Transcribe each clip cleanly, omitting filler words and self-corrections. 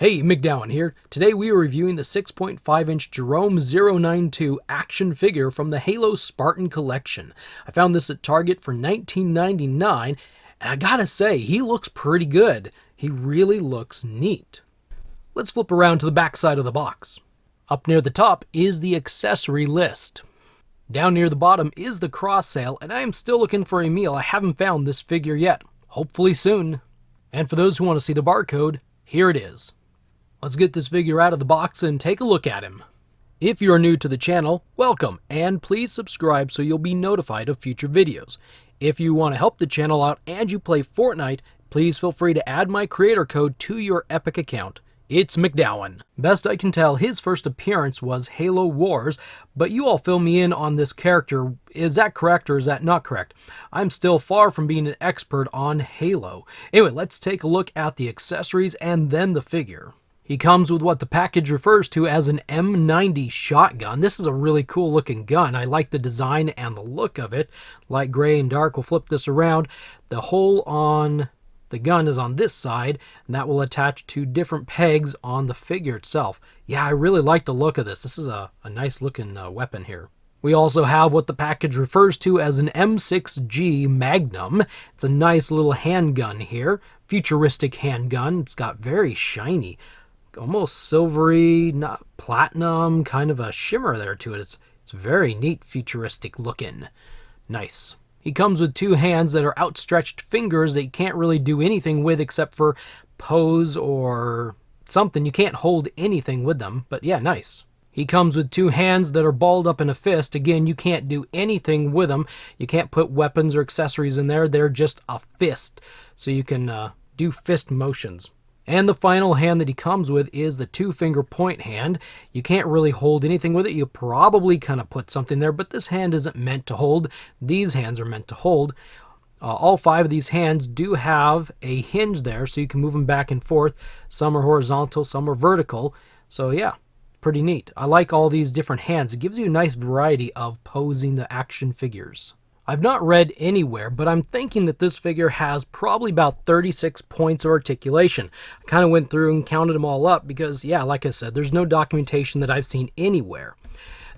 Hey, MacDowin here. Today we are reviewing the 6.5-inch JEROME-092 action figure from the Halo Spartan Collection. I found this at Target for $19.99, and I gotta say, he looks pretty good. He really looks neat. Let's flip around to the back side of the box. Up near the top is the accessory list. Down near the bottom is the cross sale, and I am still looking for a meal. I haven't found this figure yet. Hopefully soon. And for those who want to see the barcode, here it is. Let's get this figure out of the box and take a look at him. If you are new to the channel, welcome, and please subscribe so you'll be notified of future videos. If you want to help the channel out and you play Fortnite, please feel free to add my creator code to your Epic account. It's MacDowin. Best I can tell, his first appearance was Halo Wars, but you all fill me in on this character. Is that correct or is that not correct? I'm still far from being an expert on Halo. Anyway, let's take a look at the accessories and then the figure. He comes with what the package refers to as an M90 Shotgun. This is a really cool looking gun. I like the design and the look of it. Light gray and dark. We'll flip this around. The hole on the gun is on this side, and that will attach to different pegs on the figure itself. Yeah, I really like the look of this. This is a nice looking weapon here. We also have what the package refers to as an M6G Magnum. It's a nice little handgun here. Futuristic handgun. It's got very shiny, almost silvery, not platinum, kind of a shimmer there to it. It's very neat, futuristic looking. Nice. He comes with two hands that are outstretched fingers that you can't really do anything with except for pose or something. You can't hold anything with them, but yeah, nice. He comes with two hands that are balled up in a fist. Again, you can't do anything with them. You can't put weapons or accessories in there. They're just a fist, so you can do fist motions. And the final hand that he comes with is the two-finger point hand. You can't really hold anything with it. You probably kind of put something there, but this hand isn't meant to hold. These hands are meant to hold. All five of these hands do have a hinge there, so you can move them back and forth. Some are horizontal, some are vertical. So yeah, pretty neat. I like all these different hands. It gives you a nice variety of posing the action figures. I've not read anywhere, but I'm thinking that this figure has probably about 36 points of articulation. I kind of went through and counted them all up because, yeah, like I said, there's no documentation that I've seen anywhere.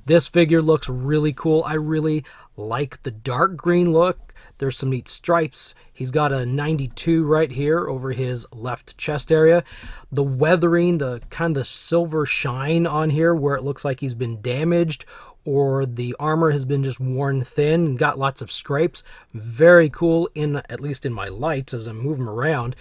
This figure looks really cool. I really like the dark green look. There's some neat stripes. He's got a 92 right here over his left chest area. The weathering, the kind of silver shine on here where it looks like he's been damaged or the armor has been just worn thin and got lots of scrapes. Very cool, at least in my lights as I move them around.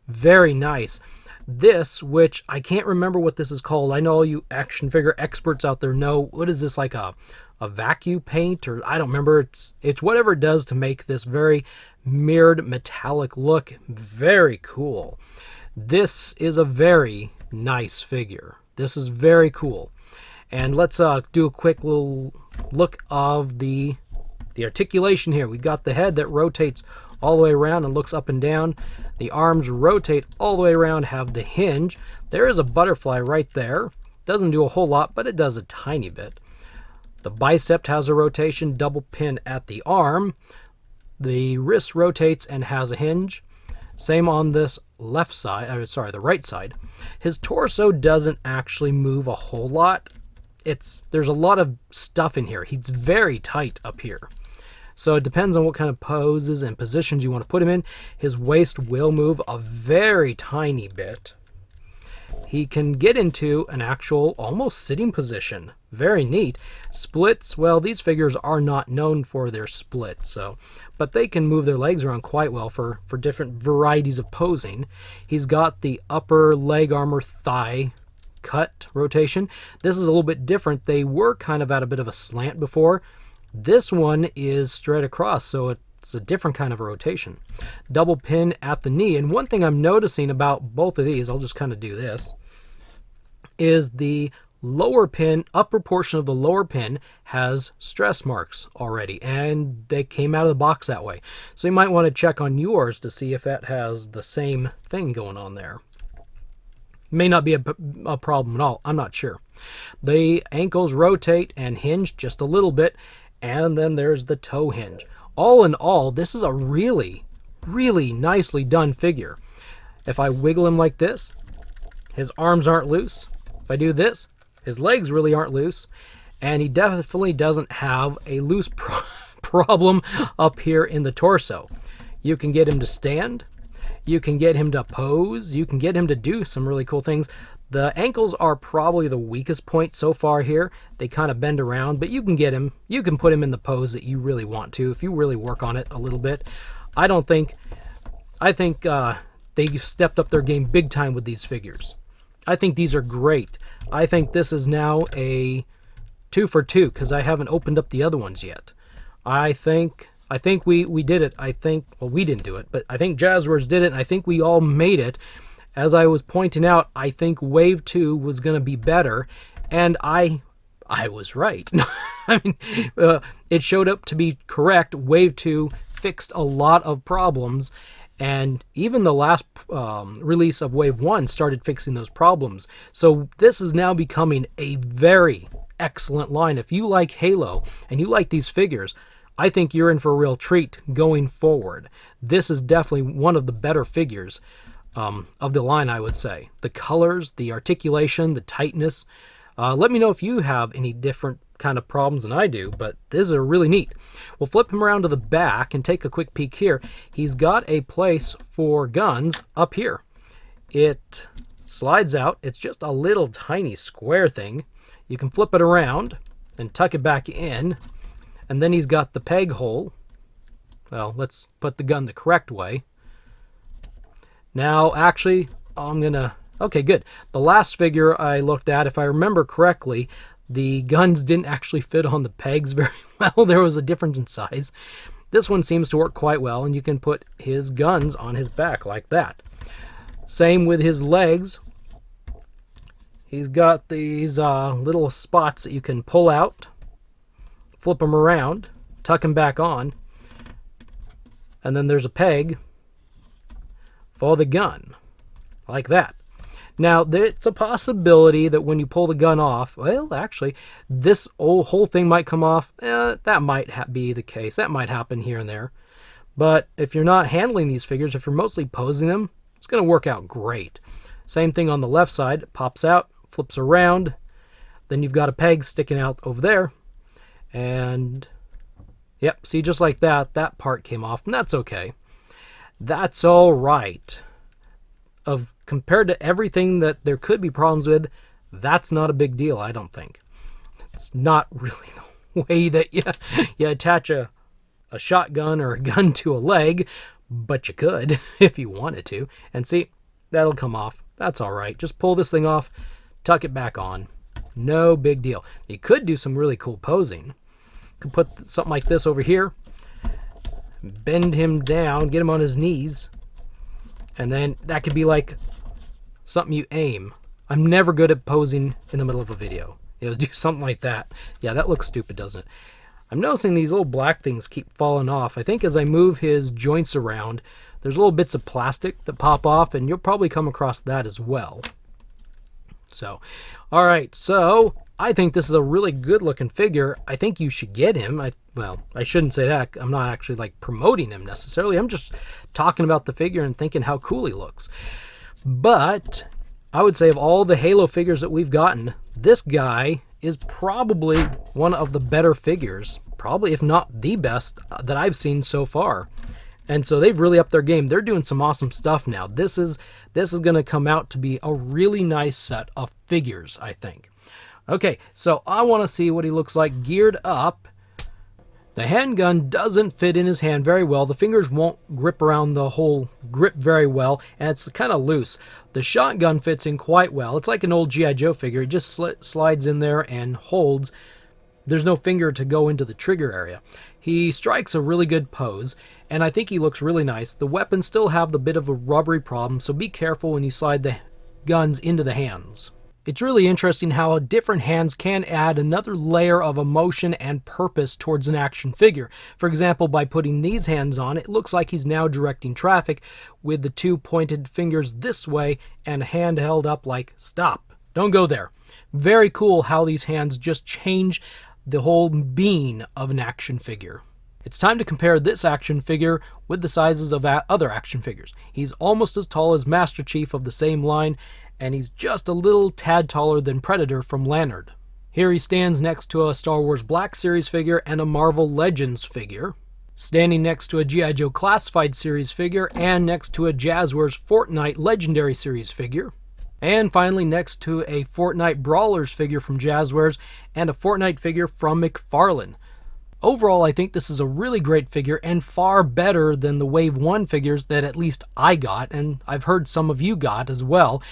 Very nice. This, which I can't remember what this is called. I know all you action figure experts out there know. What is this, like a vacuum paint? Or I don't remember. It's whatever it does to make this very mirrored metallic look. Very cool. This is a very nice figure. This is very cool. And let's do a quick little look of the articulation here. We've got the head that rotates all the way around and looks up and down. The arms rotate all the way around, have the hinge. There is a butterfly right there. Doesn't do a whole lot, but it does a tiny bit. The bicep has a rotation, double pin at the arm. The wrist rotates and has a hinge. Same on this left side, the right side. His torso doesn't actually move a whole lot. There's a lot of stuff in here. He's very tight up here. So it depends on what kind of poses and positions you want to put him in. His waist will move a very tiny bit. He can get into an actual almost sitting position. Very neat. Splits, well, these figures are not known for their splits, but they can move their legs around quite well for different varieties of posing. He's got the upper leg armor thigh cut rotation. This is a little bit different. They were kind of at a bit of a slant before. This one is straight across, so it's a different kind of rotation. Double pin at the knee. And one thing I'm noticing about both of these, I'll just kind of do this, is the lower pin, upper portion of the lower pin has stress marks already, and they came out of the box that way. So you might want to check on yours to see if that has the same thing going on there. May not be a problem at all. I'm not sure. The ankles rotate and hinge just a little bit, and then there's the toe hinge. All in all, this is a really, really nicely done figure. If I wiggle him like this, his arms aren't loose. If I do this, his legs really aren't loose. And he definitely doesn't have a loose problem up here in the torso. You can get him to stand. You can get him to pose. You can get him to do some really cool things. The ankles are probably the weakest point so far here. They kind of bend around, but you can get him. You can put him in the pose that you really want to if you really work on it a little bit. I think they've stepped up their game big time with these figures. I think these are great. I think this is now a 2 for 2 because I haven't opened up the other ones yet. I think we did it. Well, we didn't do it, but I think Jazwares did it, and I think we all made it. As I was pointing out, I think Wave 2 was going to be better, and I was right. I mean, it showed up to be correct. Wave 2 fixed a lot of problems, and even the last release of Wave 1 started fixing those problems. So this is now becoming a very excellent line. If you like Halo and you like these figures, I think you're in for a real treat going forward. This is definitely one of the better figures of the line, I would say. The colors, the articulation, the tightness. Let me know if you have any different kind of problems than I do, but these are really neat. We'll flip him around to the back and take a quick peek here. He's got a place for guns up here. It slides out. It's just a little tiny square thing. You can flip it around and tuck it back in, and then he's got the peg hole. Well, let's put the gun the correct way. Now, actually, okay, good. The last figure I looked at, if I remember correctly, the guns didn't actually fit on the pegs very well. There was a difference in size. This one seems to work quite well, and you can put his guns on his back like that. Same with his legs. He's got these little spots that you can pull out, flip them around, tuck them back on, and then there's a peg for the gun, like that. Now, it's a possibility that when you pull the gun off, well, actually, this whole thing might come off. That might be the case. That might happen here and there. But if you're not handling these figures, if you're mostly posing them, it's going to work out great. Same thing on the left side. It pops out, flips around. Then you've got a peg sticking out over there. And, yep, see, just like that, that part came off, and that's okay. That's all right. Compared to everything that there could be problems with, that's not a big deal, I don't think. It's not really the way that you attach a shotgun or a gun to a leg, but you could if you wanted to. And see, that'll come off. That's all right. Just pull this thing off, tuck it back on. No big deal. You could do some really cool posing. You could put something like this over here, bend him down, get him on his knees, and then that could be like something you aim. I'm never good at posing in the middle of a video. Do something like that. Yeah, that looks stupid, doesn't it? I'm noticing these little black things keep falling off. I think as I move his joints around, there's little bits of plastic that pop off, and you'll probably come across that as well. So, all right, so I think this is a really good looking figure. I think you should get him. Well, I shouldn't say that. I'm not actually like promoting him necessarily. I'm just talking about the figure and thinking how cool he looks. But I would say of all the Halo figures that we've gotten, this guy is probably one of the better figures, probably if not the best that I've seen so far. And so they've really upped their game. They're doing some awesome stuff now. This is going to come out to be a really nice set of figures, I think. Okay, so I want to see what he looks like geared up. The handgun doesn't fit in his hand very well. The fingers won't grip around the whole grip very well, and it's kind of loose. The shotgun fits in quite well. It's like an old G.I. Joe figure. It just slides in there and holds. There's no finger to go into the trigger area. He strikes a really good pose, and I think he looks really nice. The weapons still have the bit of a rubbery problem, so be careful when you slide the guns into the hands. It's really interesting how different hands can add another layer of emotion and purpose towards an action figure. For example, by putting these hands on, it looks like he's now directing traffic with the two pointed fingers this way and a hand held up like, stop, don't go there. Very cool how these hands just change the whole being of an action figure. It's time to compare this action figure with the sizes of other action figures. He's almost as tall as Master Chief of the same line, and he's just a little tad taller than Predator from Lannard. Here he stands next to a Star Wars Black Series figure and a Marvel Legends figure, standing next to a G.I. Joe Classified Series figure and next to a Jazwares Fortnite Legendary Series figure, and finally next to a Fortnite Brawlers figure from Jazwares and a Fortnite figure from McFarlane. Overall, I think this is a really great figure and far better than the Wave 1 figures that at least I got, and I've heard some of you got as well.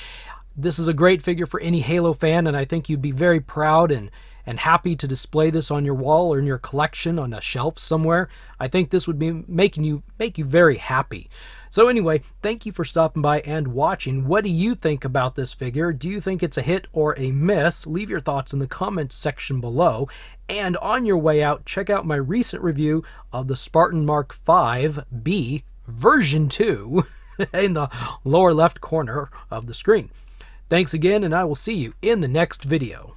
This is a great figure for any Halo fan, and I think you'd be very proud and happy to display this on your wall or in your collection on a shelf somewhere. I think this would be make you very happy. So anyway, thank you for stopping by and watching. What do you think about this figure? Do you think it's a hit or a miss? Leave your thoughts in the comments section below. And on your way out, check out my recent review of the Spartan Mark V-B version 2 in the lower left corner of the screen. Thanks again, and I will see you in the next video.